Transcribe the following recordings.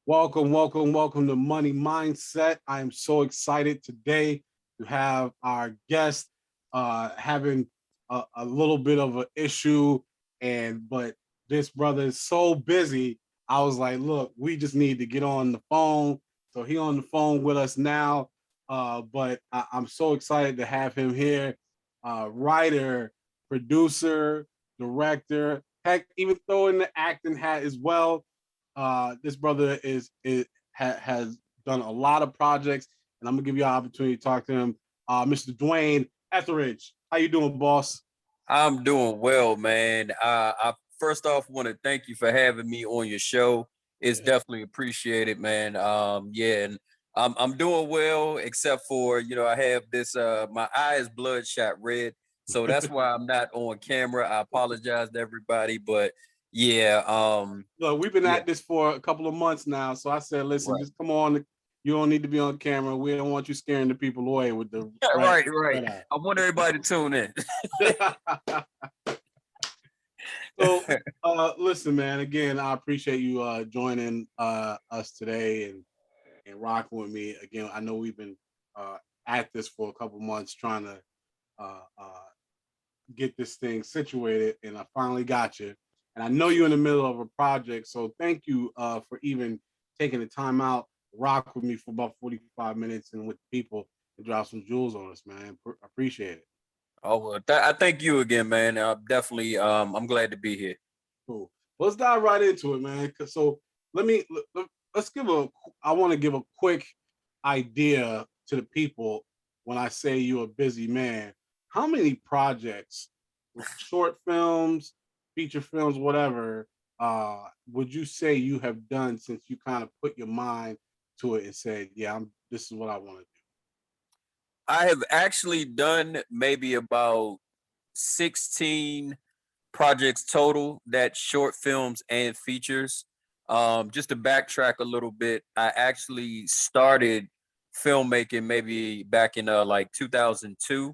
Welcome, welcome, welcome to Money Mindset. I am so excited today to have our guest having a little bit of an issue, but this brother is so busy. I was like, look, we just need to get on the phone. So he on the phone with us now. I'm so excited to have him here. Writer, producer, director, heck, even throw in the acting hat as well. This brother has done a lot of projects, and I'm gonna give you an opportunity to talk to him. Mr. DeWayne Etheridge, how you doing, boss? I'm doing well, man. I first off want to thank you for having me on your show. It's Yeah. definitely appreciated, man. Yeah, and I'm doing well, except for I have this my eye is bloodshot red, so that's why I'm not on camera. I apologize to everybody, but yeah, Look, we've been yeah, at this for a couple of months now, so I said, listen, right, just come on. You don't need to be on camera. We don't want you scaring the people away with the red right, right. red I want everybody to tune in. eye. So, listen, man. Again, I appreciate you joining us today and rocking with me. Again, I know we've been uh, at this for a couple months trying to uh, uh, get this thing situated, and I finally got you. And I know you're in the middle of a project, so thank you for even taking the time out, rock with me for about 45 minutes, and with people and drop some jewels on us, man. Appreciate it. Oh well, I thank you again, man. Definitely, I'm glad to be here. Cool. Well, let's dive right into it, man. So let me let's give a. I want to give a quick idea to the people when I say you're a busy man. How many projects, short films, feature films, whatever, would you say you have done since you kind of put your mind to it and said, "Yeah, I'm. This is what I want to I have actually done maybe about 16 projects total, that short films and features. Just to backtrack a little bit, I actually started filmmaking maybe back in like 2002,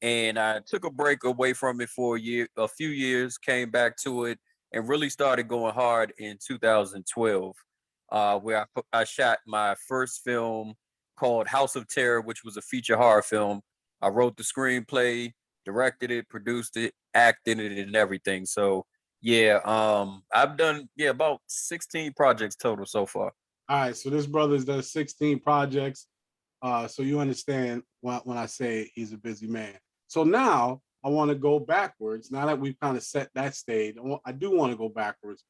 and I took a break away from it for a few years, came back to it, and really started going hard in 2012, where I shot my first film called House of Terror, which was a feature horror film. I wrote the screenplay, directed it, produced it, acted it, and everything. So yeah, I've done about 16 projects total so far. do." All right. So this brother's done 16 projects. So you understand when I say he's a busy man. So now I want to go backwards. Now that we've kind of set that stage, I do want to go backwards,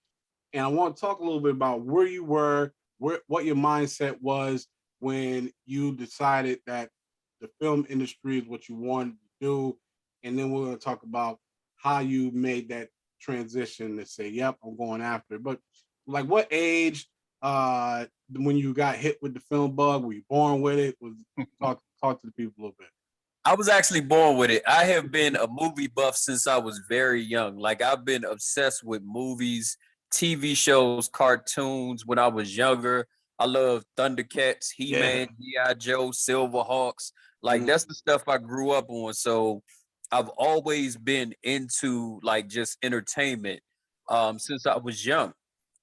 and I want to talk a little bit about where you were, what your mindset was when you decided that the film industry is what you wanted to do, and then we're going to talk about how you made that transition to say, "Yep, I'm going after it." But like, what age? When you got hit with the film bug, were you born with it? Was talk to the people a little bit. I was actually born with it. I have been a movie buff since I was very young. Like I've been obsessed with movies, TV shows, cartoons when I was younger. I love Thundercats, Yeah. He-Man, G.I. Joe, Silverhawks. Like Mhm. that's the stuff I grew up on. So I've always been into like just entertainment since I was young.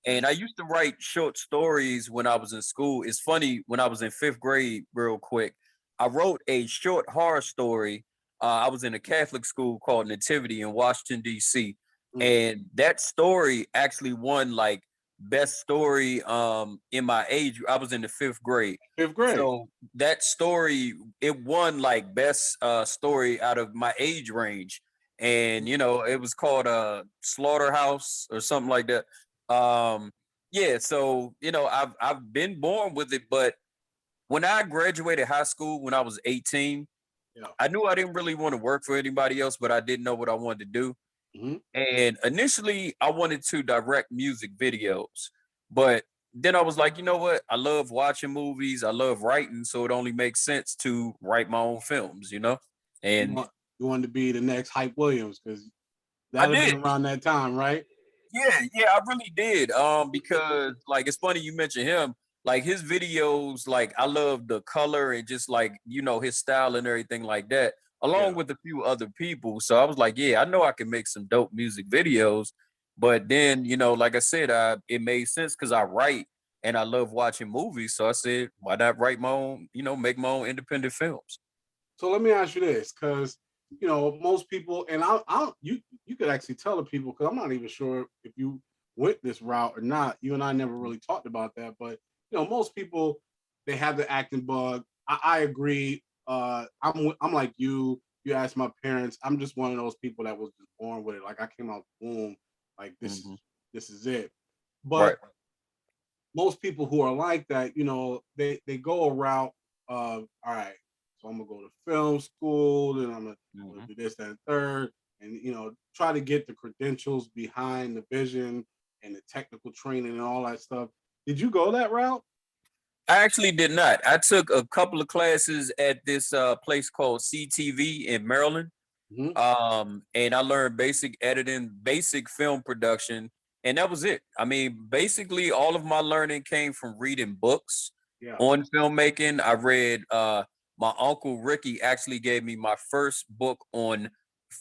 And I used to write short stories when I was in school. It's funny, when I was in fifth grade, real quick, I wrote a short horror story. I was in a Catholic school called Nativity in Washington, D.C. Mhm. And that story actually won like best story in my age. I was in the fifth grade. Fifth grade. So that story, it won like best story out of my age range. And it was called Slaughterhouse or something like that. um yeah, so I've been born with it, but when I graduated high school when I was 18, Yeah. I knew I didn't really want to work for anybody else, but I didn't know what I wanted to do. Mhm. And initially I wanted to direct music videos, but then I was like, you know what? I love watching movies, I love writing, so it only makes sense to write my own films. You And want you wanted to be the next Hype Williams because I that'd have did. been around that time, right? Yeah, I really did. Because like it's funny you mentioned him. Like his videos, like I love the color and just like his style and everything like that, along Yeah. with a few other people. So I was like, yeah, I know I can make some dope music videos. But then, like I said, it made sense because I write and I love watching movies. So I said, why not write my own, make my own independent films? So let me ask you this, because most people, and you could actually tell the people, because I'm not even sure if you went this route or not. You and I never really talked about that, but most people, they have the acting bug. I agree. I'm like you. You ask my parents. I'm just one of those people that was just born with it. Like I came out boom, like Mhm. this is it. Right. But most people who are like that, they go a route of, all right, so I'm gonna go to film school, then I'm gonna Mhm. do this, that, and third, and try to get the credentials behind the vision and the technical training and all that stuff. Did you go that route? I actually did not. I took a couple of classes at this place called CTV in Maryland. Hmm. And I learned basic editing, basic film production, and that was it. I mean, basically all of my learning came from reading books Yeah. on filmmaking. I read my uncle Ricky actually gave me my first book on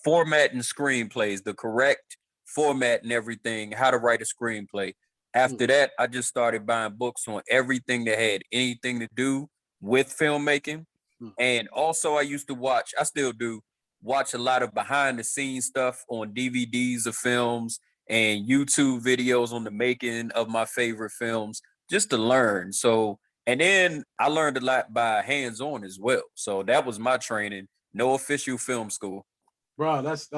formatting screenplays, the correct format and everything, how to write a screenplay. Mm. After that, I just started buying books on everything that had anything to do with filmmaking. Mm. And also I used to watch, I still do, watch a lot of behind the scenes stuff on DVDs of films and YouTube videos on the making of my favorite films just to learn. So, and then I learned a lot by hands on as well. So that was my training. No official film school. Bro, that's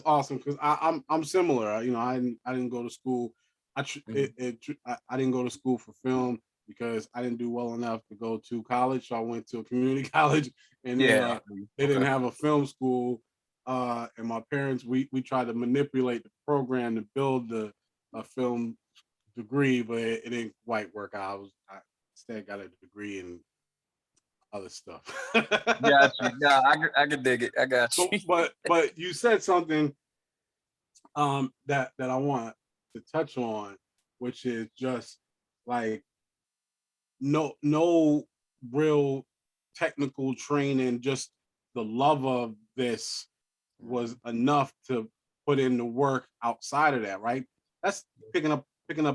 awesome, because I'm similar. I didn't go to school. Mhm. I didn't go to school for film because I didn't do well enough to go to college. So I went to a community college, and then Yeah. they didn't Okay. have a film school. And my parents, we tried to manipulate the program to build a film degree, but it didn't quite work out. I instead got a degree in other stuff. Got you. Nah, I can dig it. I got So, you. but you said something that I want to touch on, which is just like no real technical training, just the love of this was enough to put in the work outside of that, right? That's picking up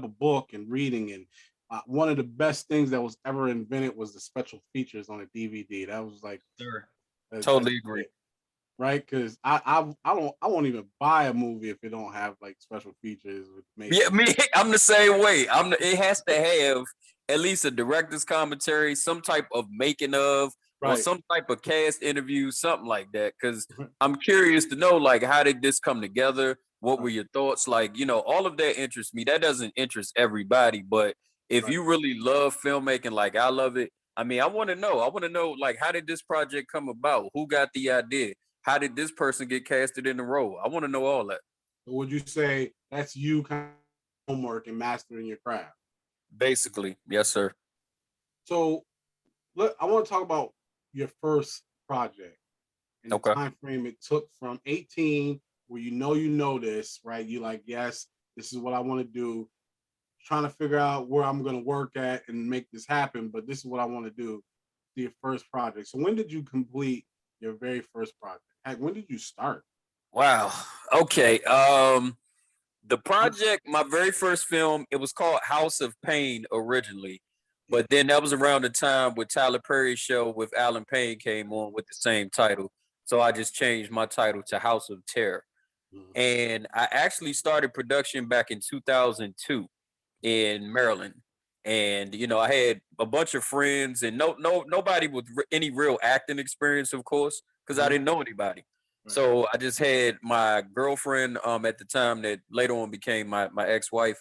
a book and reading, and one of the best things that was ever invented was the special features on a DVD. That was like Sure. that's Totally agree. it, right? Because I won't even buy a movie if it don't have like special features with Yeah, making. me, I'm the same way. It has to have at least a director's commentary, some type of making of, or Right. some type of cast interview, something like that. Because I'm curious to know, like, how did this come together? What were Right. your thoughts? Like, all of that interests me. That doesn't interest everybody, but if Right. you really love filmmaking, like I love it, I mean, I want to know. I want to know, like, how did this project come about? Who got the idea? How did this person get casted in the role? I want to know all that. So would you say that's you kind of homework and mastering your craft? Basically, yes, sir. So look, I want to talk about your first project and the Okay. time frame it took from 18, where you know this, right? You like, yes, this is what I want to do. Trying to figure out where I'm going to work at and make this happen, but this is what I want to do. Your first project. So when did you complete your very first project? Heck, when did you start? Wow. Okay. The project, my very first film, it was called House of Pain originally, but then that was around the time with Tyler Perry's show with Alan Payne came on with the same title. So I just changed my title to House of Terror. Mhm. And I actually started production back in 2002 in Maryland. And I had a bunch of friends and nobody with any real acting experience, of course, because I Mhm. didn't know anybody. Right. So I just had my girlfriend at the time that later on became my ex-wife.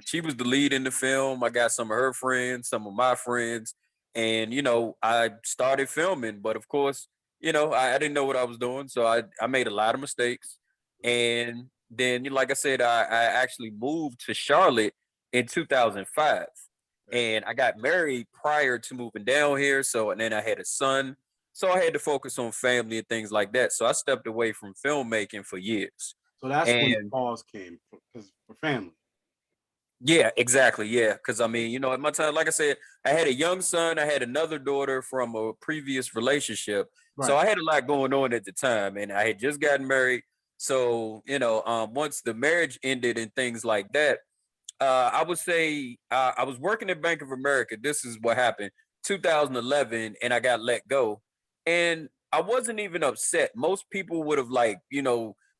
She was the lead in the film. I got some of her friends, some of my friends, and I started filming. But of course, I didn't know what I was doing, so I made a lot of mistakes. And then, like I said, I actually moved to Charlotte in 2005. Right. And I got married prior to moving down here. So, and then I had a son. So I had to focus on family and things like that. So I stepped away from filmmaking for years. So that's when the And pause came, because for family. yeah, exactly. Yeah. Cause I mean, at my time, like I said, I had a young son, I had another daughter from a previous relationship. So Right. I had a lot going on at the time and I had just gotten married. So, once the marriage ended and things like that, I would say I was working at Bank of America. This is what happened, 2011, and I got let go. And I wasn't even upset. Most people would have like,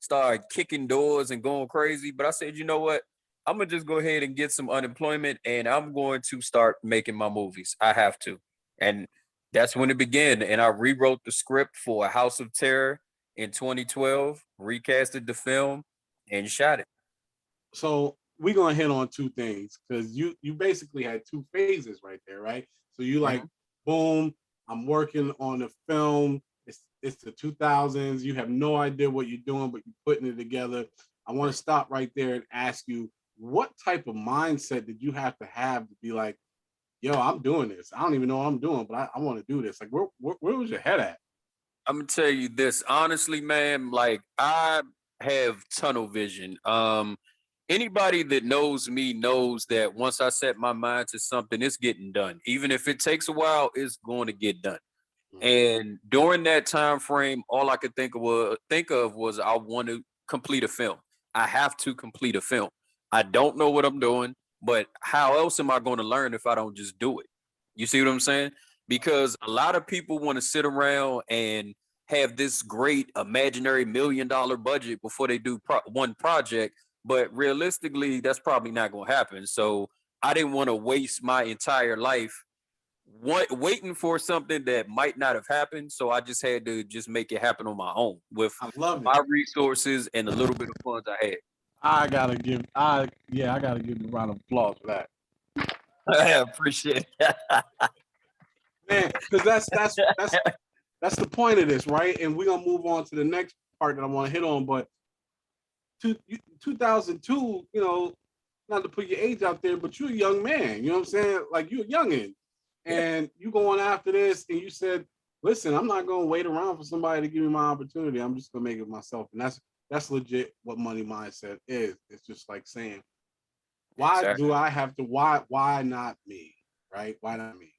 started kicking doors and going crazy. But I said, you know what? I'm gonna just go ahead and get some unemployment, and I'm going to start making my movies. I have to, and that's when it began. And I rewrote the script for A House of Terror in 2012, recasted the film, and shot it. So we're gonna hit on two things because you basically had two phases right there, right? So you like, Mhm. boom, I'm working on a film. It's the 2000s. You have no idea what you're doing, but you're putting it together. I want to stop right there and ask you, what type of mindset did you have to be like, yo, I'm doing this. I don't even know what I'm doing, but I want to do this. Like, where was your head at? I'm gonna tell you this honestly, man. Like I have tunnel vision. Anybody that knows me knows that once I set my mind to something, it's getting done. Even if it takes a while, it's going to get done. Mhm. And during that time frame, all I could think of was I want to complete a film. I have to complete a film. I don't know what I'm doing, but how else am I going to learn if I don't just do it? You see what I'm saying? Because a lot of people want to sit around and have this great imaginary $1 million budget before they do one project, but realistically, that's probably not going to happen. So I didn't want to waste my entire life waiting for something that might not have happened. So I just had to just make it happen on my own with I love it. my resources and the little bit of funds I had. I gotta give you a round of applause for that. I appreciate it. Man, because that's the point of this, right? And we're gonna move on to the next part that I want to hit on. But 2002, not to put your age out there, but you're a young man. You know what I'm saying? Like, you're a youngin', Yeah, and you going after this, and you said, "Listen, I'm not gonna wait around for somebody to give me my opportunity. I'm just gonna make it myself." And that's legit what money mindset is. It's just like saying, "Why exactly. do I have to? Why not me? Right? Why not me?"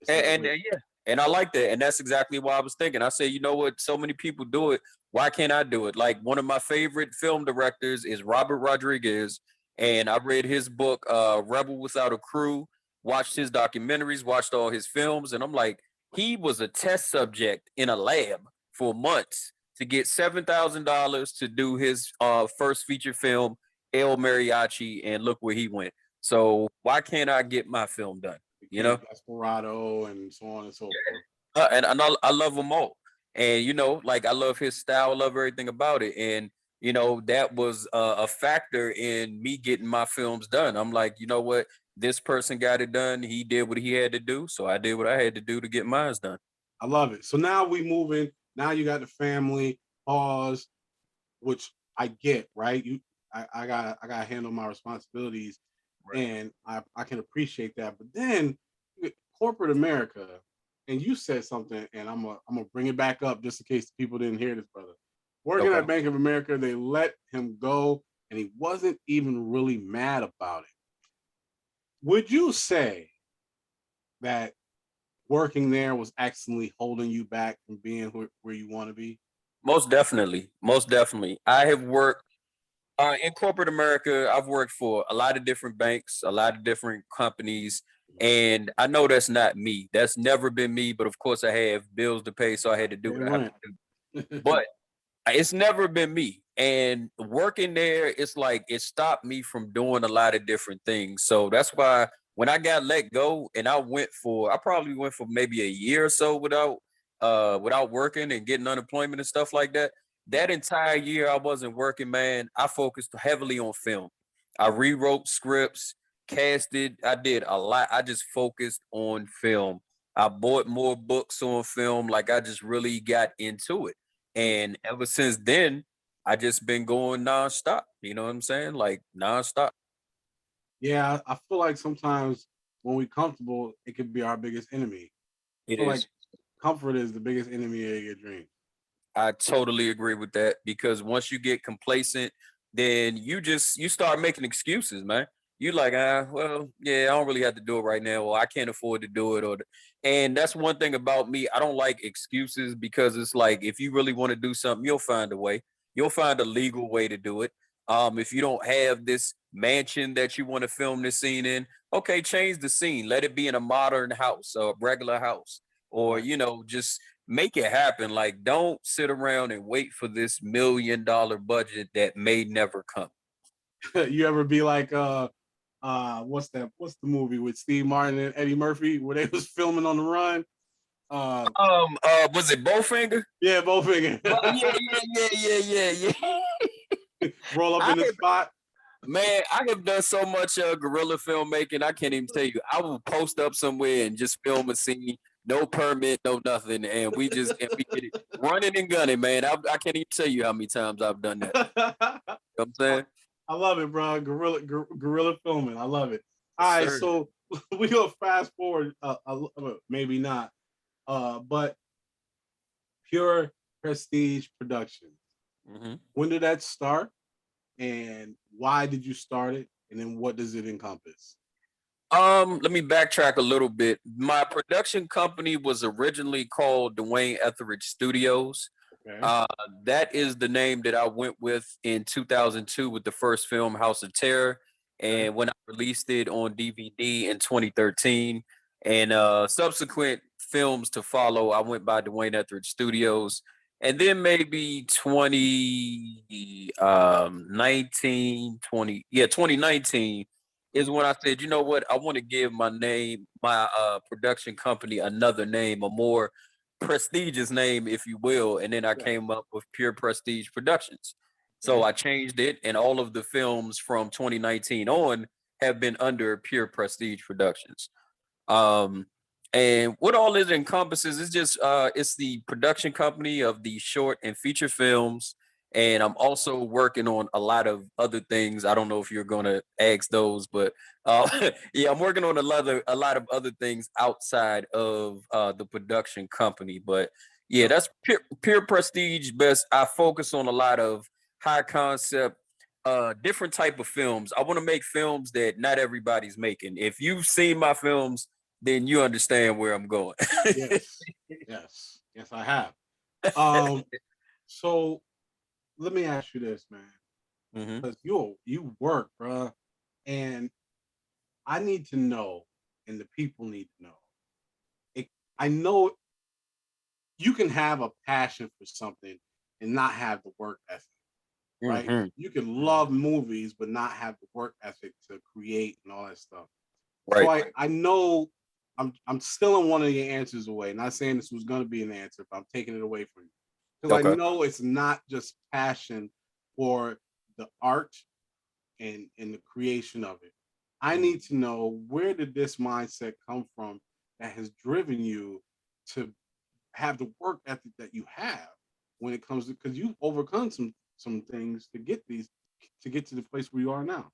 Instead of And wait. yeah, and I like that. And that's exactly why I was thinking. I say, you know what? So many people do it. Why can't I do it? Like one of my favorite film directors is Robert Rodriguez, and I read his book, Rebel Without a Crew. Watched his documentaries, watched all his films, and I'm like, he was a test subject in a lab for months to get $7,000 to do his first feature film, El Mariachi, and look where he went. So why can't I get my film done? You Became know? Desperado and so on and so forth. And I love them all. And like I love his style, love everything about it. And that was a factor in me getting my films done. I'm like, you know what? This person got it done. He did what he had to do, so I did what I had to do to get mine done. I love it. So now we moving. Now you got the family pause, which I get, right? I got to handle my responsibilities, Right. and I can appreciate that. But then corporate America, and you said something, and I'm gonna bring it back up just in case people didn't hear this, brother. Working Okay. at Bank of America, they let him go, and he wasn't even really mad about it. Would you say that working there was actually holding you back from being where you want to be? Most definitely. Most definitely. I have worked in corporate America. I've worked for a lot of different banks, a lot of different companies, and I know that's not me. That's never been me. But of course, I have bills to pay, so I had to do Pay what I have rent. to do. But it's never been me. And working there, it's like it stopped me from doing a lot of different things. So that's why when I got let go and I probably went for maybe a year or so without working and getting unemployment and stuff like that. That entire year I wasn't working, man. I focused heavily on film. I rewrote scripts, casted, I did a lot. I just focused on film. I bought more books on film. Like I just really got into it. And ever since then, I just been going nonstop. You know what I'm saying? Like nonstop. Yeah, I feel like sometimes when we're comfortable, it could be our biggest enemy. It I feel like is. comfort is the biggest enemy of your dreams. I totally agree with that because once you get complacent, then you start making excuses, man. You like, well, yeah, I don't really have to do it right now, or I can't afford to do it, and that's one thing about me. I don't like excuses because it's like if you really want to do something, you'll find a way. You'll find a legal way to do it. If you don't have this mansion that you want to film this scene in, okay, change the scene. Let it be in a modern house, a regular house, or Right. just make it happen. Like, don't sit around and wait for this $1 million budget that may never come. You ever be like what's the movie with Steve Martin and Eddie Murphy where they was filming on the run? Uh Was it Bowfinger? yeah, Bowfinger. Yeah, yeah. Roll up I in the have, spot. man, I have done so much guerrilla filmmaking. I can't even tell you. I will post up somewhere and just film a scene, no permit, no nothing, and we get it running and gunning, man. I can't even tell you how many times I've done that. I, You know what I'm saying? I love it, bro. Guerrilla filming. I love it. Yes, All right, sir. so we go fast forward, maybe not, but Pure Prestige Productions. Mhm. When did that start, and why did you start it, and then what does it encompass? Let me backtrack a little bit. My production company was originally called DeWayne Etheridge Studios. Okay. Uh, that is the name that I went with in 2002 with the first film House of Terror, Okay. and when I released it on DVD in 2013, and subsequent films to follow, I went by Dwayne Etheridge Studios, and then maybe 2019 is when I said, you know what, I want to give my production company another name, a more prestigious name, if you will. And then I Yeah. came up with Pure Prestige Productions. So Okay. I changed it, and all of the films from 2019 on have been under Pure Prestige Productions. Um, and what all it encompasses is just it's the production company of the short and feature films. And I'm also working on a lot of other things. I don't know if you're gonna ask those, but yeah, I'm working on a lot of other things outside of the production company. But yeah, So that's pure prestige. Best. I focus on a lot of high concept, different type of films. I want to make films that not everybody's making. If you've seen my films, then you understand where I'm going. yes, yes, I have. Um, so let me ask you this, man, Hmm. because you work, bro, and I need to know, and the people need to know. It, I know you can have a passion for something and not have the work ethic, right? Hmm. You can love movies but not have the work ethic to create and all that stuff. So Right. I know I'm still in one of your answers away. Not saying this was going to be an answer, but I'm taking it away from you because I Okay. know it's not just passion for the art and the creation of it. I Mhm. need to know, where did this mindset come from that has driven you to have the work ethic that you have when it comes to, because you've overcome some things to get to the place where you are now.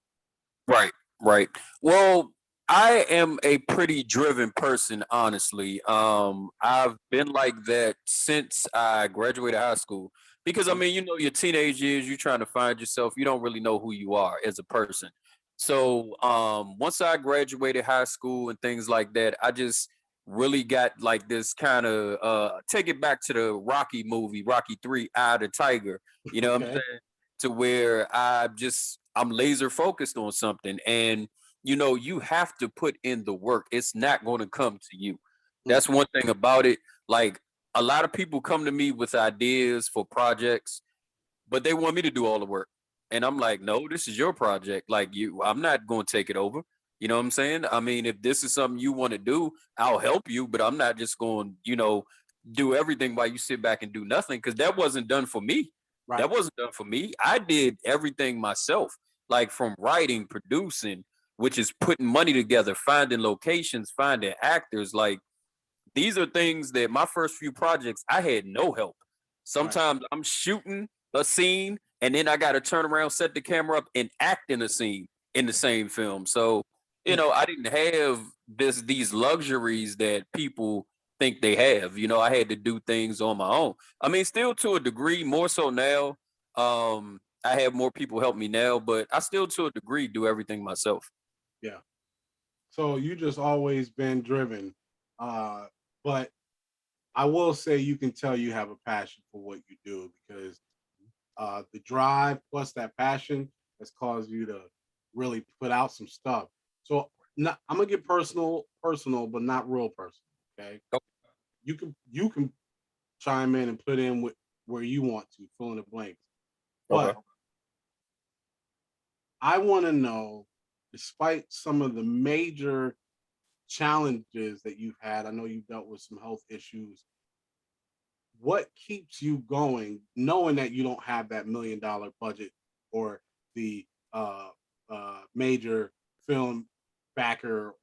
Right. Right. Well, I am a pretty driven person, honestly. I've been like that since I graduated high school. Because I Okay. mean, your teenage years, you're trying to find yourself. You don't really know who you are as a person. So once I graduated high school and things like that, I just really got like this kind of take it back to the Rocky movie, Rocky 3, Eye of the Tiger. You know what I'm Okay. saying? To where I'm laser focused on something, and you have to put in the work. It's not going to come to you. Mm. That's one thing about it. Like, a lot of people come to me with ideas for projects, but they want me to do all the work. And I'm like, no, this is your project. Like, I'm not going to take it over. You know what I'm saying? I mean, if this is something you want to do, I'll help you, but I'm not just going, do everything while you sit back and do nothing, because that wasn't done for me. That Right. wasn't done for me. I did everything myself, like from writing, producing, which is putting money together, finding locations, finding actors. Like, these are things that my first few projects, I had no help. Right. Sometimes I'm shooting a scene and then I got to turn around, set the camera up, and act in a scene in the same film. So, Mm. I didn't have these luxuries that people think they have. I had to do things on my own. I mean, still to a degree, more so now. I have more people help me now, but I still to a degree do everything myself. Yeah. So you just always been driven, uh, but I will say you can tell you have a passion for what you do because the drive plus that passion. that's caused you to really put out some stuff. So I'm gonna get personal, but not real personal. Okay, Oh, you can chime in and put in where you want to, fill in the blanks. okay. But I want to know, despite some of the major challenges that you've had, I know you've dealt with some health issues. What keeps you going, knowing that you don't have that $1 million budget or the major film backer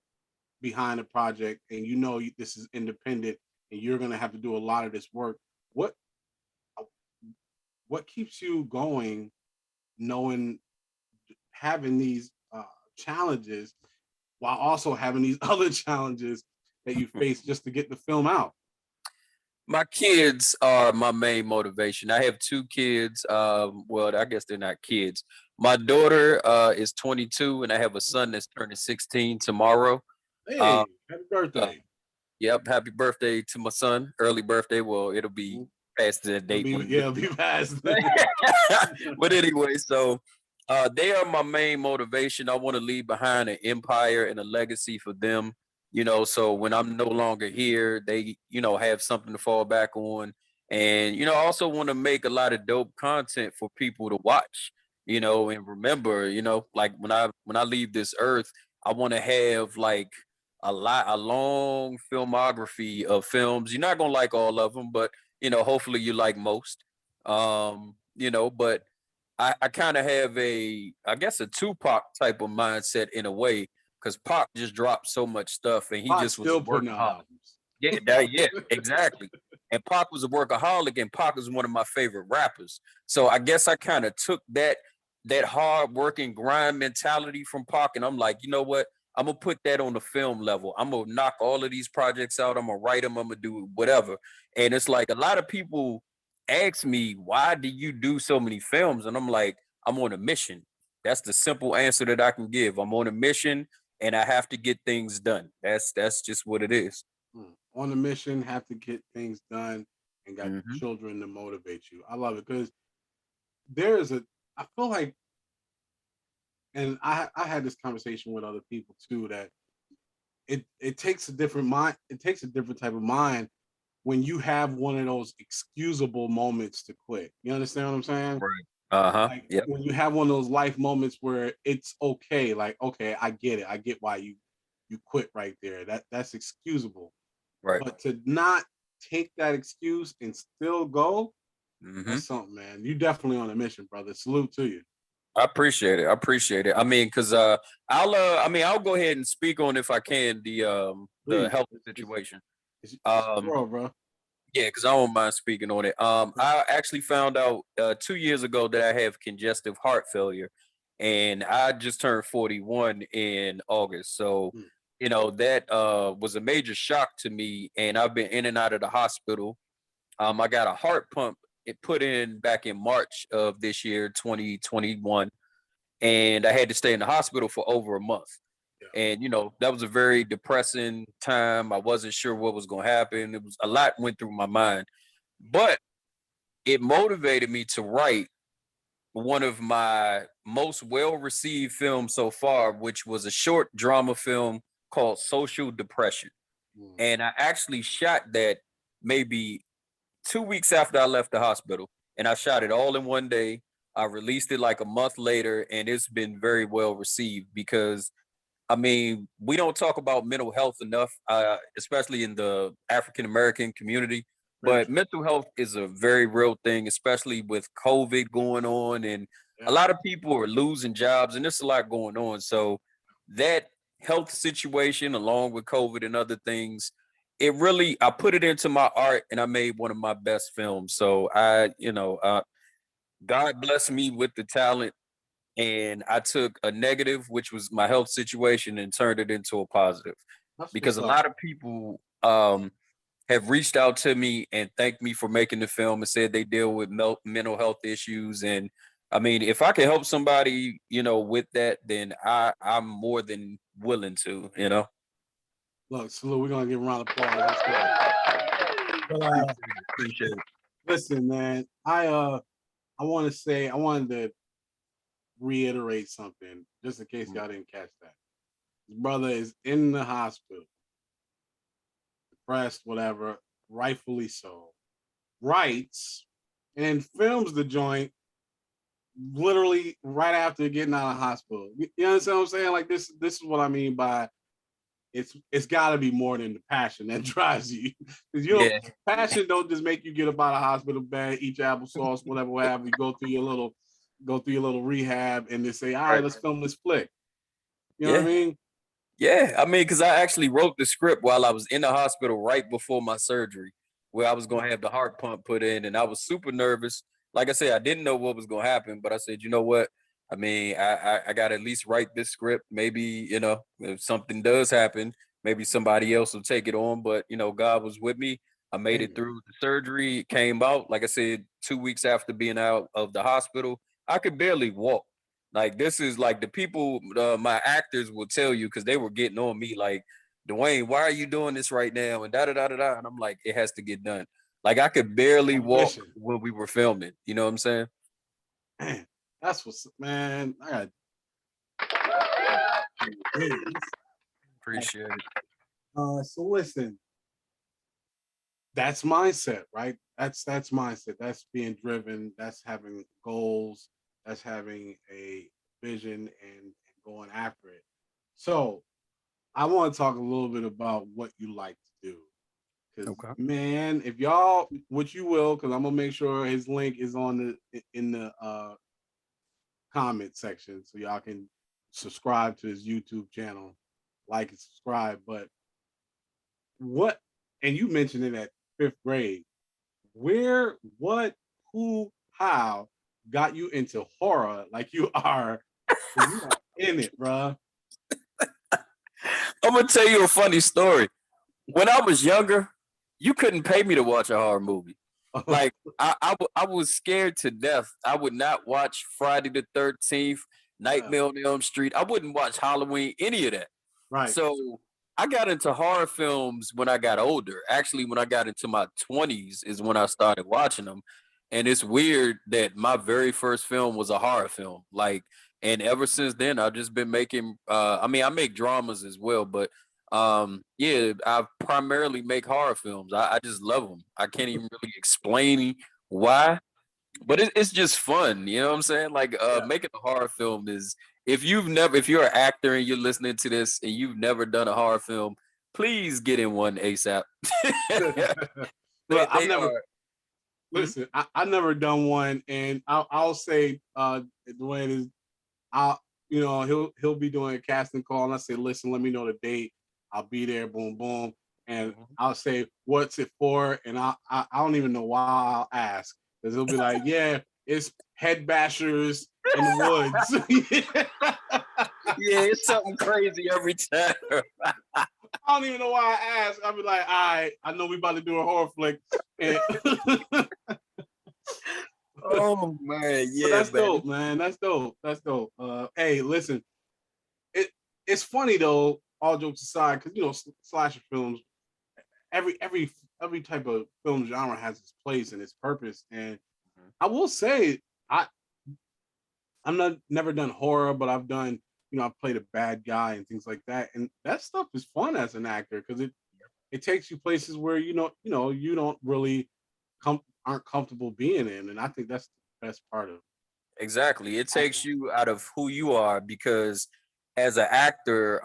behind the project, and this is independent, and you're going to have to do a lot of this work? What what keeps you going, knowing having these challenges while also having these other challenges that you face just to get the film out? My kids are my main motivation. I have two kids. Well, I guess they're not kids. My daughter is 22, and I have a son that's turning 16 tomorrow. Hey, Um, happy uh, birthday. yep, happy birthday to my son. Early birthday. Well, it'll be Mhm. past the It'll date be, when yeah, it'll be past. but anyway, so they are my main motivation. I want to leave behind an empire and a legacy for them. So when I'm no longer here, they have something to fall back on, and I also want to make a lot of dope content for people to watch. And remember, like when I leave this earth, I want to have like a long filmography of films. You're not gonna like all of them, but hopefully you like most. But I kind of have I guess a Tupac type of mindset in a way, because Pac just dropped so much stuff and he Pac's just was a still putting out workaholic. albums. Yeah, exactly. And Pac was a workaholic, and Pac is one of my favorite rappers. So I guess I kind of took that hard working grind mentality from Pac, and I'm like, you know what? I'm gonna put that on the film level. I'm gonna knock all of these projects out. I'm gonna write them. I'm gonna do whatever. And it's like a lot of people ask me, why do you do so many films? And I'm like, I'm on a mission. That's the simple answer that I can give. I'm on a mission, and I have to get things done. That's just what it is. On a mission, have to get things done, and got Hmm. children to motivate you. I love it because there is a. I feel like, and I had this conversation with other people too, that it takes a different mind. It takes a different type of mind when you have one of those excusable moments to quit. You understand what I'm saying? Right. Uh-huh. Like Yep. when you have one of those life moments where it's okay. Like, okay, I get it. I get why you quit right there. That's excusable. Right. But to not take that excuse and still go, Hmm. that's something, man. You definitely on a mission, brother. Salute to you. I appreciate it. I appreciate it. I mean, because I'll go ahead and speak on, if I can, the Please. health It's, it's, situation. it's Um, your world, bro. yeah, because I don't mind speaking on it. I actually found out 2 years ago that I have congestive heart failure, and I just turned 41 in August. So, Mm. that was a major shock to me, and I've been in and out of the hospital. I got a heart pump it put in back in March of this year, 2021, and I had to stay in the hospital for over a month. Yeah. And that was a very depressing time. I wasn't sure what was going to happen. It was a lot went through my mind, but it motivated me to write one of my most well-received films so far, which was a short drama film called Social Depression. Mm. And I actually shot that maybe 2 weeks after I left the hospital, and I shot it all in one day. I released it like a month later, and it's been very well received because, I mean, we don't talk about mental health enough, especially in the African American community. Very But true. mental health is a very real thing, especially with COVID going on, and a Yeah. lot of people are losing jobs, and there's a lot going on. So that health situation, along with COVID and other things, I put it into my art, and I made one of my best films. So God blessed me with the talent, and I took a negative, which was my health situation, and turned it into a positive. That's Because what's a up. lot of people have reached out to me and thanked me for making the film and said they deal with mental health issues. And I mean, if I can help somebody, with that, then I'm more than willing to. Look, salute. We're gonna give a round of applause. Let's go. But Appreciate it. listen, man. I wanted to reiterate something just in case y'all didn't catch that. His brother is in the hospital, depressed, whatever, rightfully so. Writes and films the joint literally right after getting out of the hospital. You understand what I'm saying? Like this is what I mean by it's got to be more than the passion that drives you. Because Yeah. passion don't just make you get up out of hospital bed, eat your applesauce, whatever. You go through your little rehab, and they say, all right, Right. let's film this flick. You know what I Yeah. mean? Yeah. I mean, because I actually wrote the script while I was in the hospital right before my surgery, where I was going to have the heart pump put in. And I was super nervous. Like I said, I didn't know what was going to happen, but I said, you know what? I mean, I got to at least write this script. Maybe, if something does happen, maybe somebody else will take it on. But, God was with me. I made it Amen. through the surgery, came out. Like I said, 2 weeks after being out of the hospital, I could barely walk. Like this is like the people, my actors will tell you because they were getting on me like, DeWayne, why are you doing this right now? And da da da da da. And I'm like, it has to get done. Like I could barely walk Ambition. when we were filming. You know what I'm saying? Man, that's what's man. I got Appreciate it. so listen, that's mindset, right? That's mindset. That's being driven. That's having goals. That's having a vision and going after it. So I want to talk a little bit about what you like to do. Because Okay. man, if y'all, which you will, because I'm gonna make sure his link is on the in the comment section, so y'all can subscribe to his YouTube channel, like and subscribe. But what? And you mentioned it at fifth grade. Where, what, who, how got you into horror like you are? 'Cause you are in it, bruh. I'm gonna tell you a funny story. When I was younger, you couldn't pay me to watch a horror movie. Like I was scared to death. I would not watch Friday the 13th, Yeah, Nightmare on Elm Street. I wouldn't watch Halloween, any of that. right. So I got into horror films when I got older. Actually, when I got into my 20s is when I started watching them. And it's weird that my very first film was a horror film. Like, and ever since then, I've just been making. I mean, I make dramas as well, but yeah, I primarily make horror films. I just love them. I can't even really explain why, but it's just fun. You know what I'm saying? Like Yeah. making a horror film is, if you're an actor and you're listening to this and you've never done a horror film, please get in one ASAP. Look, I've They never are. Hmm? listen. I've never done one, and I'll say Dwayne is. I'll he'll be doing a casting call, and I say, listen, let me know the date. I'll be there. Boom, boom, and Mhm. I'll say, what's it for? And I don't even know why I'll ask because he'll be like, yeah, it's head bashers in the woods. Yeah, it's something crazy every time. I don't even know why I asked. I'll be like, all right, I know we about to do a horror flick. And Oh man, but yeah, that's man. dope, man. That's dope. That's dope. Hey, listen, it it's funny though, all jokes aside, because slasher films, every every every type of film genre has its place and its purpose. And I will say, I I'm not never done horror, but I've done, I've played a bad guy and things like that. And that stuff is fun as an actor because it takes you places where you don't really aren't comfortable being in, and I think that's the best part of Exactly. It acting. takes you out of who you are because as an actor,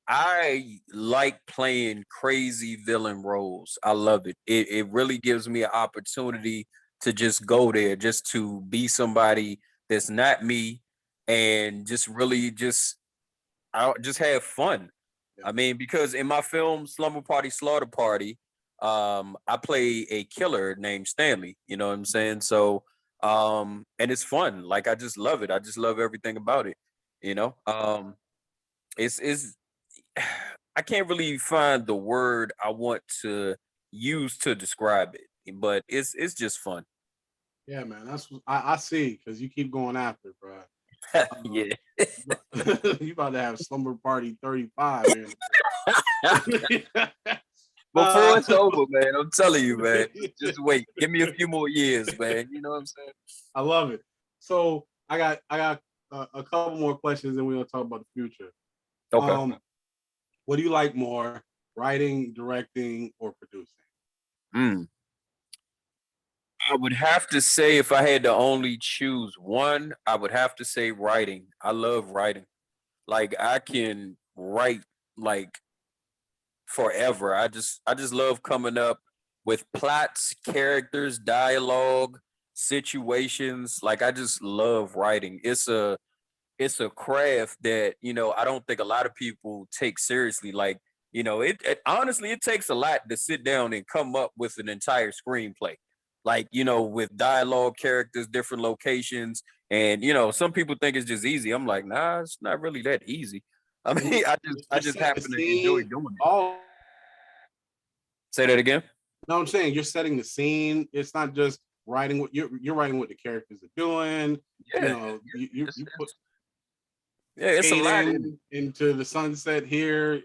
I like playing crazy villain roles. I love it. It really gives me an opportunity to just go there, just to be somebody that's not me and just really I just have fun. Yeah. I mean, because in my film Slumber Party Slaughter Party, I play a killer named Stanley. You know what I'm saying? So, and it's fun. Like I just love it. I just love everything about it. You know, it's I can't really find the word I want to use to describe it, but it's just fun. Yeah, man, that's what I see because you keep going after, bro. Yeah. You about to have slumber party 35 here. Before uh, it's over, man, I'm telling you, man. Just wait. Give me a few more years, man. You know what I'm saying? I love it. So I got a couple more questions, and we're gonna talk about the future. Okay. Um, what do you like more, writing, directing, or producing? Mm. I would have to say if I had to only choose one, I would have to say writing. I love writing. Like I can write like forever. I just love coming up with plots, characters, dialogue, situations. Like I just love writing. It's a craft that, I don't think a lot of people take seriously. Like, it honestly it takes a lot to sit down and come up with an entire screenplay. Like, with dialogue, characters, different locations, and some people think it's just easy. I'm like, nah, it's not really that easy. I And mean, I you're just setting the happen to enjoy scene. doing it. Oh, Say that again. no, I'm saying you're setting the scene. It's not just writing what you're writing what the characters are doing. Yeah, You put it's a lot in it. fading into the sunset here.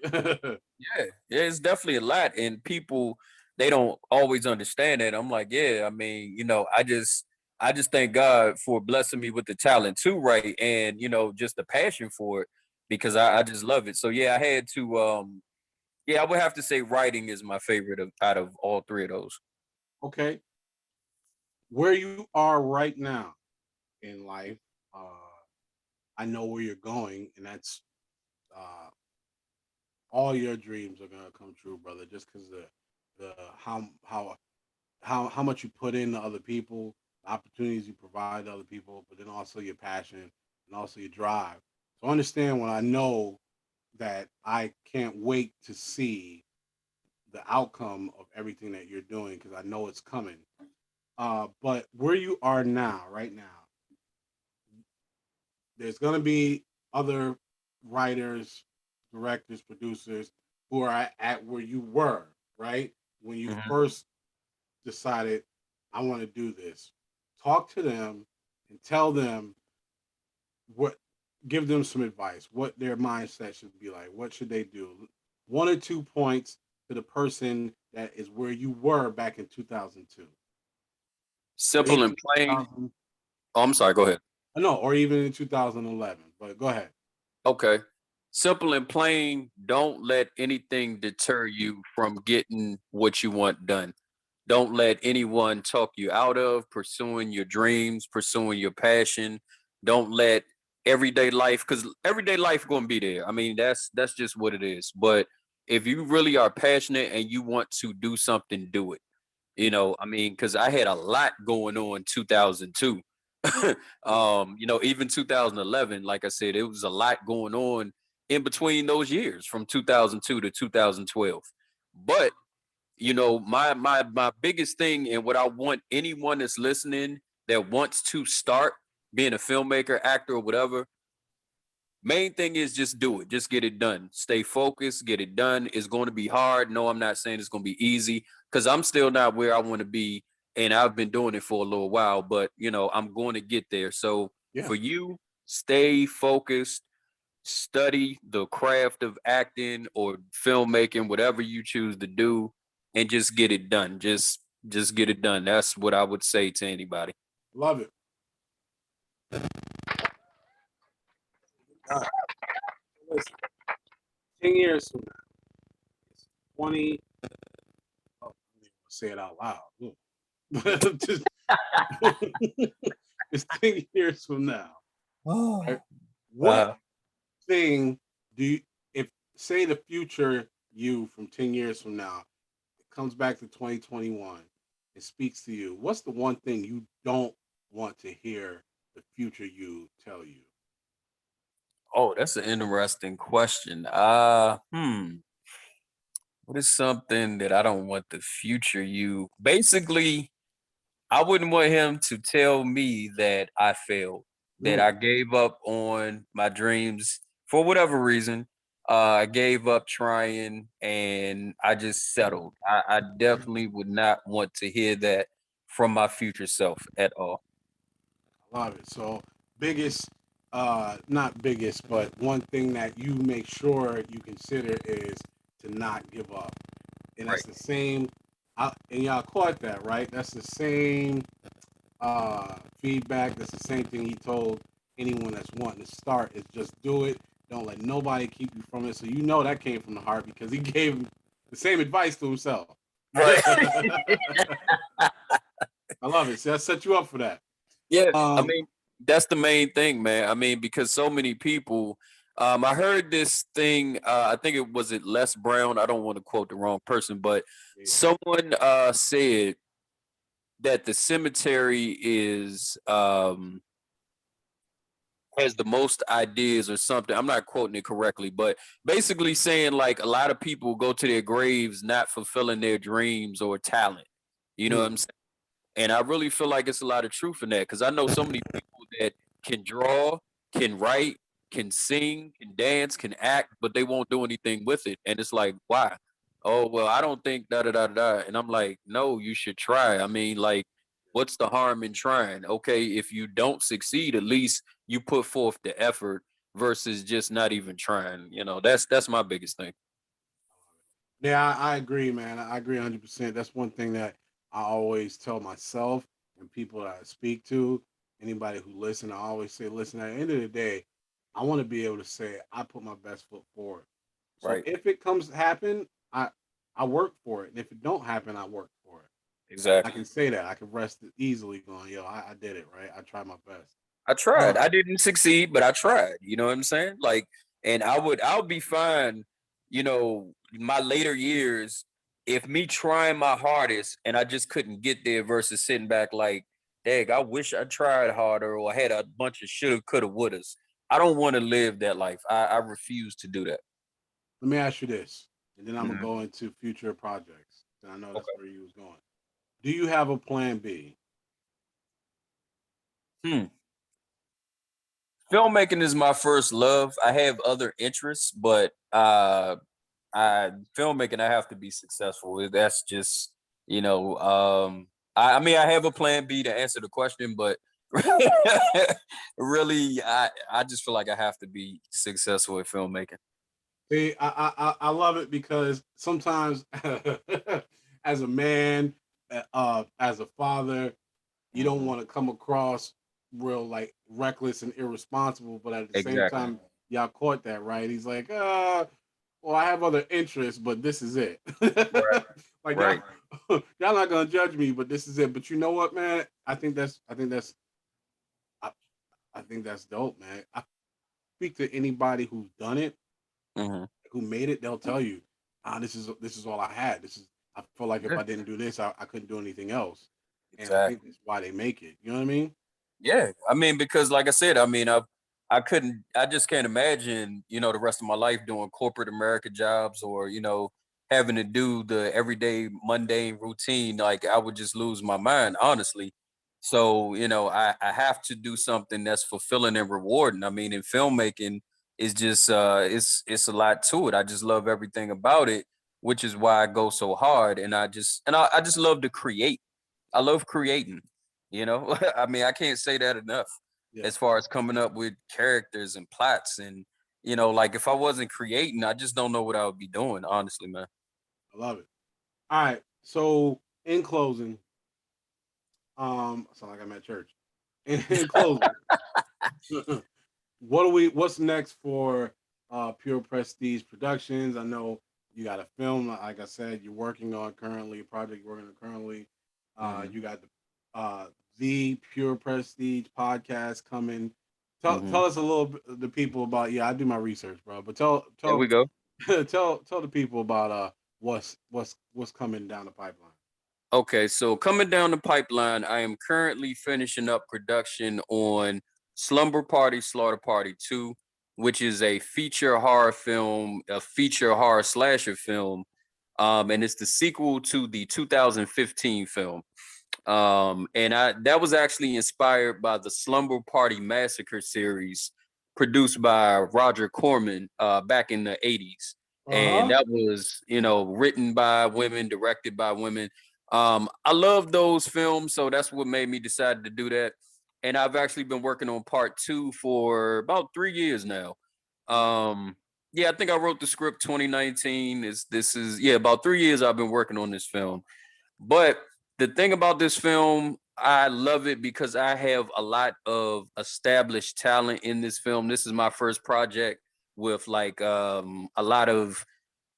Yeah, it's definitely a lot, and people they don't always understand that. I'm like, yeah, I mean, I just thank God for blessing me with the talent to write, and just the passion for it because I just love it. So yeah, I had to, yeah, I would have to say writing is my favorite out of all three of those. Okay, where you are right now in life, I know where you're going, and that's uh, all your dreams are gonna come true, brother. Just because the how much you put into other people, the opportunities you provide to other people, but then also your passion and also your drive. So understand when I know that I can't wait to see the outcome of everything that you're doing because I know it's coming. But where you are now, right now, there's going to be other writers, directors, producers who are at where you were, right? When you Mhm. first decided, I want to do this. Talk to them and tell them what, give them some advice, what their mindset should be like. What should they do? 1 or 2 points to the person that is where you were back in 2002, or Simple even and plain. 2000, Oh, I'm sorry. Go ahead. no, or even in 2011. But go ahead. Okay. Simple and plain. Don't let anything deter you from getting what you want done. Don't let anyone talk you out of pursuing your dreams, pursuing your passion. Don't let everyday life, because everyday life going to be there. I mean, that's just what it is. But if you really are passionate and you want to do something, do it. I mean, because I had a lot going on 2002. Even 2011, like I said, it was a lot going on in between those years from 2002 to 2012. But my biggest thing and what I want anyone that's listening that wants to start being a filmmaker, actor, or whatever, main thing is just do it. Just get it done. Stay focused, get it done. It's going to be hard. No, I'm not saying it's going to be easy because I'm still not where I want to be. And I've been doing it for a little while, but I'm going to get there. So Yeah, for you, stay focused, study the craft of acting or filmmaking, whatever you choose to do, and just get it done. Just get it done. That's what I would say to anybody. love it. Listen, 10 years from now, it's 20. Oh, I don't even say it out loud. But just, it's 10 years from now. Right? Oh, What wow. thing do you, if say the future you from 10 years from now, it comes back to 2021, it speaks to you, what's the one thing you don't want to hear the future you tell you? Oh, that's an interesting question. What is something that I don't want the future you? Basically, I wouldn't want him to tell me that I failed, that Mm, I gave up on my dreams for whatever reason. I gave up trying and I just settled. I definitely would not want to hear that from my future self at all. I love it. So biggest, not biggest, but one thing that you make sure you consider is to not give up. And Right. that's the same, and y'all caught that, right? That's the same feedback. That's the same thing he told anyone that's wanting to start is just do it. Don't let nobody keep you from it. So you know that came from the heart because he gave the same advice to himself. Right. I love it. See, I set you up for that. Yeah, I mean, that's the main thing, man. I mean, because so many people, I heard this thing, I think it was it Les Brown. I don't want to quote the wrong person, but Yeah. someone said that the cemetery is has the most ideas or something. I'm not quoting it correctly, but basically saying like a lot of people go to their graves not fulfilling their dreams or talent. You know what I'm saying? And I really feel like it's a lot of truth in that because I know so many people that can draw, can write, can sing, can dance, can act, but they won't do anything with it. And it's like, why? Oh, well, I don't think da da da da. And I'm like, no, you should try. I mean, like, what's the harm in trying? Okay, if you don't succeed, at least you put forth the effort versus just not even trying. You know, that's my biggest thing. Yeah, I agree, man. I agree 100%. That's one thing that I always tell myself and people that I speak to, anybody who listen, I always say, listen, at the end of the day, I want to be able to say I put my best foot forward. So Right. if it comes to happen, I work for it. And if it don't happen, I work for it. I Exactly. can say that. I can rest easily going, yo, I did it, right? I tried my best. I tried. Uh, I didn't succeed, but I tried. You know what I'm saying? Like, and I'll be fine, you know, my later years, if me trying my hardest and I just couldn't get there versus sitting back like, dang, I wish I tried harder or I had a bunch of shoulda, coulda, wouldas. I don't want to live that life. I refuse to do that. Let me ask you this, and then I'm gonna Mhm. go into future projects. And I know that's Okay. where you was going. Do you have a plan B? Hmm. Filmmaking is my first love. I have other interests, but I filmmaking, I have to be successful. That's just, you know, I mean I have a plan B to answer the question, but really I just feel like I have to be successful at filmmaking. See, I love it because sometimes, as a man, as a father, you don't Mhm. want to come across real like reckless and irresponsible, but at the same Exactly. time, y'all caught that right. He's like, well, I have other interests, but this is it. Right. Like y'all, Right. y'all not gonna judge me, but this is it. But you know what, man? I, I think that's dope, man. I speak to anybody who's done it, Hmm. who made it, they'll tell you, this is all I had. This is I feel like if Yeah. I didn't do this, I couldn't do anything else. And I think Exactly. that's why they make it. You know what I mean? Yeah, I mean, because like I said, I mean, I couldn't, I just can't imagine, you know, the rest of my life doing corporate America jobs or you know having to do the everyday mundane routine. Like I would just lose my mind, honestly. So you know, I have to do something that's fulfilling and rewarding. I mean, in filmmaking, it's just it's a lot to it. I just love everything about it, which is why I go so hard. And I just love to create. I love creating. You know, I mean, I can't say that enough Yeah, as far as coming up with characters and plots. And, you know, like if I wasn't creating, I just don't know what I would be doing, honestly, man. I love it. All right. So in closing, I sound like I'm at church. In closing, what's next for Pure Prestige Productions? I know you got a film, like I said, you're working on currently, a project you're working on currently. Hmm. You got the Pure Prestige podcast coming. Tell Hmm. us a little bit the people about, yeah, I do my research, bro. But There we go. tell the people about what's coming down the pipeline. Okay, so coming down the pipeline, I am currently finishing up production on Slumber Party, Slaughter Party 2, which is a feature horror film, a feature horror slasher film. And it's the sequel to the 2015 film. And I that was actually inspired by the Slumber Party Massacre series produced by Roger Corman back in the 80s. And Uh-huh. that was, you know, written by women, directed by women. I love those films, so that's what made me decide to do that. And I've actually been working on part two for about 3 years now. Nice. Yeah, I think I wrote the script 2019. This is yeah, about 3 years I've been working on this film. But the thing about this film, I love it because I have a lot of established talent in this film. This is my first project with like a lot of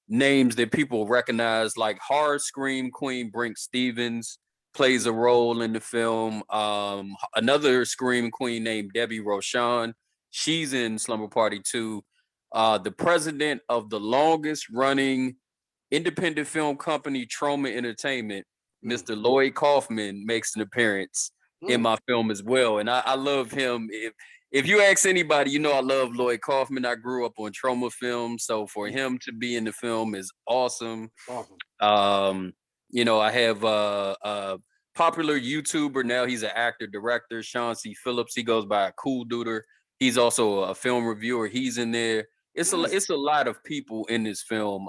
names that people recognize, like horror scream queen Brink Stevens plays a role in the film. Another scream queen named Debbie Rochon, she's in Slumber Party 2. The president of the longest running independent film company, Troma Entertainment, Mm, Mr. Lloyd Kaufman, makes an appearance in mm, my film as well. And I love him. If you ask anybody, you know I love Lloyd Kaufman. I grew up on Troma films, so for mm. him to be in the film is awesome. Awesome. Um, I have a popular YouTuber now. He's an actor, director, Sean C. Phillips. He goes by Cool Duder. He's also a film reviewer. He's in there. Nice. It's a lot of people in this film.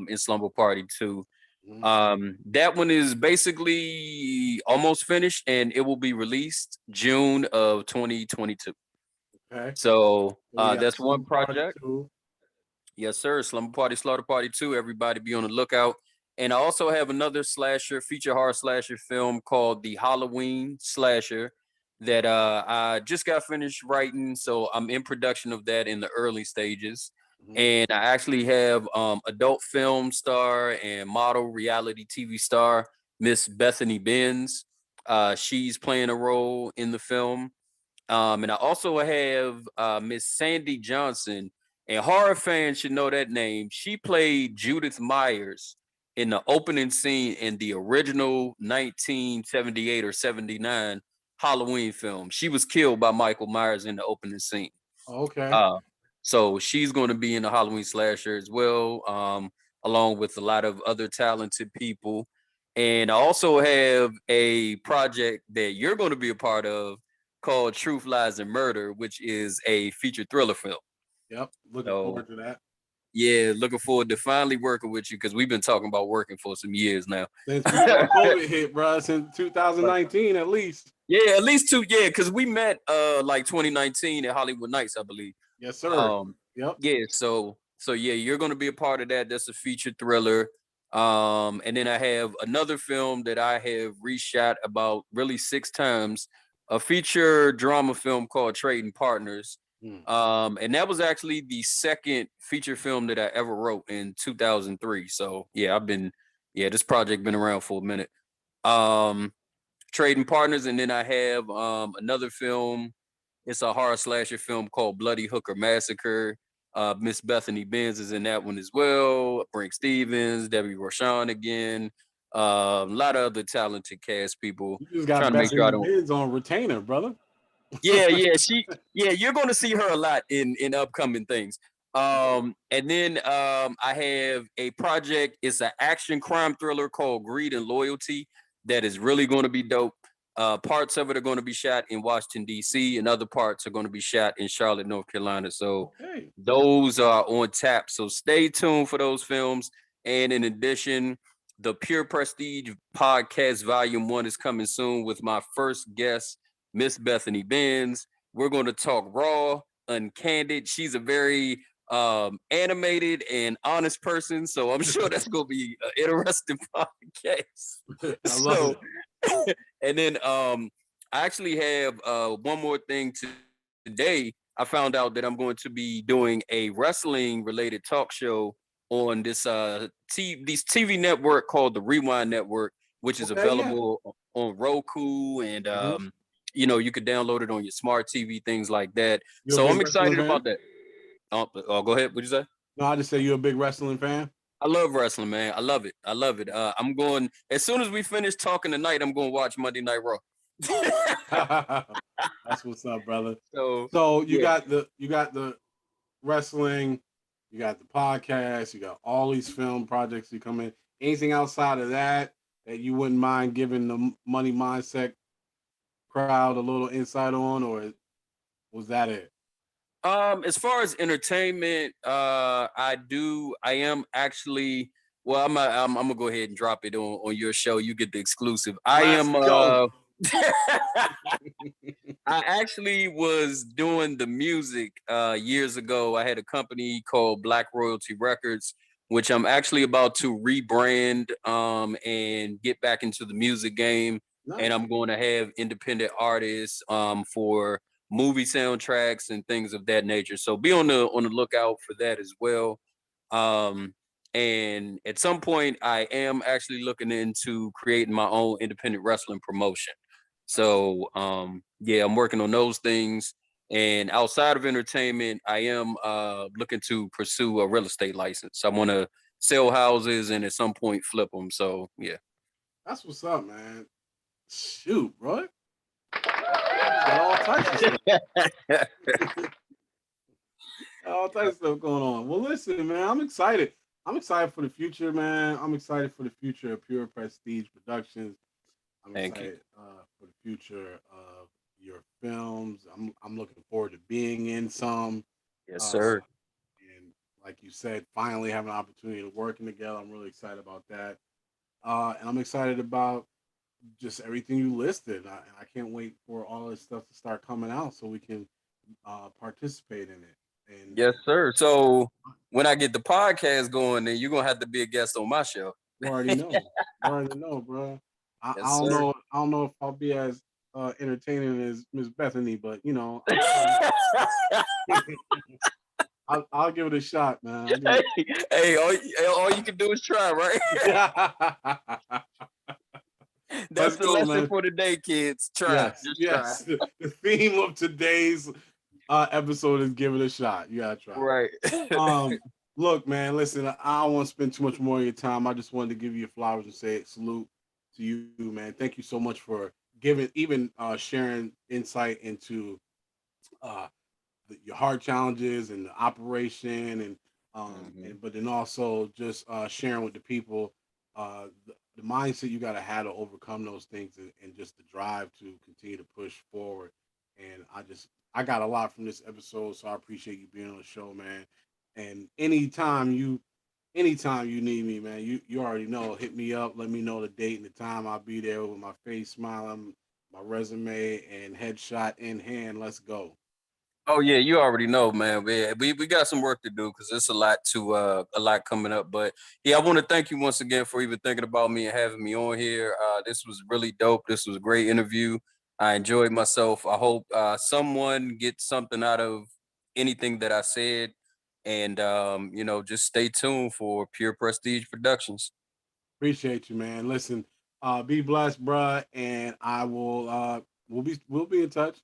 In Slumber Party 2. Mm, That one is basically almost finished, and it will be released June of 2022. okay. So So we got that's one Slumber Party project. 2. Yes, sir. Slumber Party, Slaughter Party 2. Everybody be on the lookout. And I also have another slasher, feature horror slasher film called The Halloween Slasher that I just got finished writing. So I'm in production of that in the early stages. Mhm. And I actually have adult film star and model reality TV star, Miss Bethany Benz. She's playing a role in the film. And I also have Miss Sandy Johnson, and horror fans should know that name. She played Judith Myers in the opening scene in the original 1978 or 79 Halloween film. She was killed by Michael Myers in the opening scene. Okay. Uh, so she's going to be in the Halloween slasher as well, along with a lot of other talented people. And I also have a project that you're going to be a part of called Truth, Lies, and Murder, which is a feature thriller film. Yep. Looking So forward to that. yeah, looking forward to finally working with you because we've been talking about working for some years now. Since before COVID hit, bro, since But 2019 at least. yeah, at least two. Yeah, because we met like 2019 at Hollywood Nights, I believe. Yes, sir. Um, Yep. yeah, so yeah, you're gonna be a part of that. That's a feature thriller. And then I have another film that I have reshot about really 6 times, a feature drama film called Trading Partners. Mm. And that was actually the second feature film that I ever wrote in 2003. So yeah, this project been around for a minute. Um, Trading Partners, and then I have another film. It's a horror slasher film called Bloody Hooker Massacre. Miss Bethany Benz is in that one as well. Brink Stevens, Debbie Rochon again. A lot of other talented cast people. You just got Trying to make sure Bethany I don't. Bids on retainer, brother. Yeah, you're going to see her a lot in upcoming things. And then I have a project. It's an action crime thriller called Greed and Loyalty that is really going to be dope. Parts of it are going to be shot in Washington D.C. and other parts are going to be shot in Charlotte, North Carolina. So Okay. those are on tap. So stay tuned for those films. And in addition, the Pure Prestige podcast volume 1 is coming soon with my first guest, Miss Bethany Benz. We're going to talk raw, uncandid. She's a very animated and honest person, so I'm sure that's going to be an interesting podcast. I love So, it. and then I actually have one more thing today. I found out that I'm going to be doing a wrestling related talk show on this TV network called the Rewind Network, which is Okay, yeah. available on Roku, and Mhm. you could download it on your smart TV, things like that. You a So big I'm wrestling excited fan? about that. Go ahead. What'd you say? No, I just say you're a big wrestling fan. I love wrestling, man. I love it. I love it. I'm going as soon as we finish talking tonight. I'm going to watch Monday Night Raw. That's what's up, brother. So So yeah. you got the wrestling, you got the podcast, you got all these film projects you come in. Anything outside of that that you wouldn't mind giving the money mindset crowd a little insight on, or was that it? As far as entertainment, I am actually. Well, I'm gonna go ahead and drop it on your show. You get the exclusive. I Let's am. go. I actually was doing the music years ago. I had a company called Black Royalty Records, which I'm actually about to rebrand and get back into the music game. and Nice. I'm going to have independent artists for movie soundtracks and things of that nature. So be on the lookout for that as well. Um, and at some point, I am actually looking into creating my own independent wrestling promotion. So yeah, I'm working on those things. And outside of entertainment, I am looking to pursue a real estate license. I want to sell houses and at some point flip them. So yeah. That's what's up, man. Shoot, bro. Got all types of stuff. All types of stuff going on. Well, listen, man, I'm excited. I'm excited for the future, man. I'm excited for the future of Pure Prestige Productions. I'm Thank you. excited for the future of your films. I'm looking forward to being in some. Yes, Uh, sir. and like you said, finally having an opportunity to working together. I'm really excited about that. And I'm excited about just everything you listed. I can't wait for all this stuff to start coming out so we can participate in it. And Yes, sir. So when I get the podcast going, then you're gonna have to be a guest on my show. you already know. You already know, bro. I Yes, don't sir. know. I don't know if I'll be as entertaining as Miss Bethany, but I'll give it a shot, man. I'll give hey, hey, all you can do is try, right? it. Let's That's the go, lesson man. for the day, kids. Try, Yes, just try. yes. The theme of today's episode is give it a shot. You gotta try. Right. Um, Look, man, listen, I don't want to spend too much more of your time. I just wanted to give you your flowers and say salute to you, man. Thank you so much for giving, even sharing insight into uh, your hard challenges and the operation, Mhm. and but then also just sharing with the people the mindset you got to have to overcome those things, and just the drive to continue to push forward. And I got a lot from this episode, so I appreciate you being on the show, man. And anytime you need me, man, you already know. Hit me up. Let me know the date and the time. I'll be there with my face smiling, my resume and headshot in hand. Let's go. Oh yeah, you already know, man. We got some work to do because there's a lot coming up. But yeah, I want to thank you once again for even thinking about me and having me on here. This was really dope. This was a great interview. I enjoyed myself. I hope someone gets something out of anything that I said. And just stay tuned for Pure Prestige Productions. Appreciate you, man. Listen, be blessed, bruh, and I will. We'll be in touch.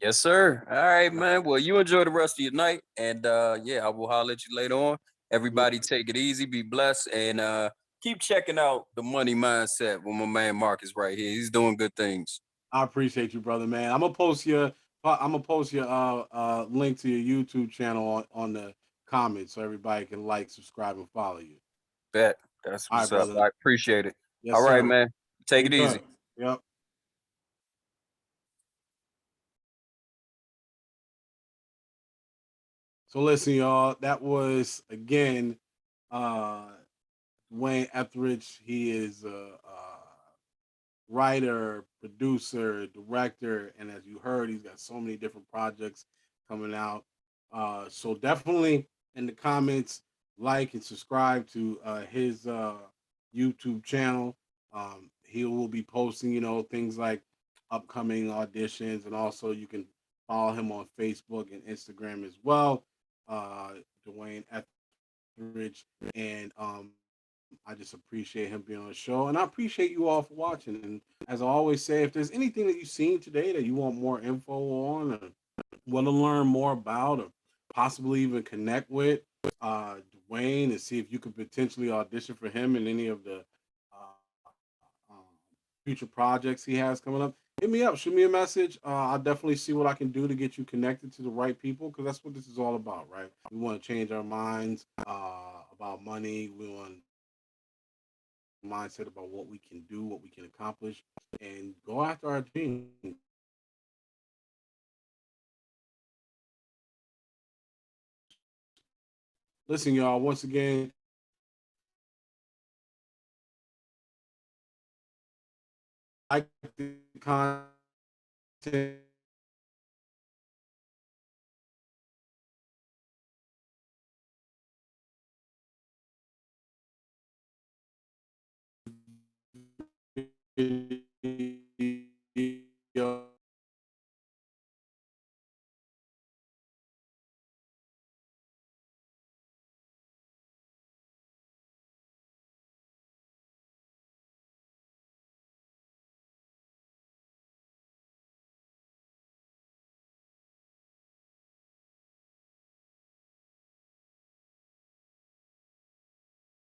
Yes, sir. All right, man. Well, you enjoy the rest of your night. And yeah, I will holler at you later on. Everybody take it easy, be blessed, and keep checking out the money mindset with my man Marcus right here. He's doing good things. I appreciate you, brother, man. I'm gonna post your link to your YouTube channel on the comments so everybody can like, subscribe, and follow you. Bet. That's All right, what's up. brother. I appreciate it. Yes, All right, sir. man. Take Be it good. easy. Yep. So listen, y'all. That was again uh Dwayne Etheridge. He is a writer, producer, director, and as you heard, he's got so many different projects coming out. So definitely in the comments, like and subscribe to his YouTube channel. He will be posting, things like upcoming auditions, and also you can follow him on Facebook and Instagram as well. Uh, Dwayne Etheridge, and I just appreciate him being on the show, and I appreciate you all for watching. And as I always say, if there's anything that you've seen today that you want more info on, or want to learn more about, or possibly even connect with Dwayne and see if you could potentially audition for him in any of the future projects he has coming up, hit me up, shoot me a message. I'll definitely see what I can do to get you connected to the right people, because that's what this is all about, right? We want to change our minds about money. We want mindset about what we can do, what we can accomplish, and go after our dreams. Listen, y'all, once again, like the content,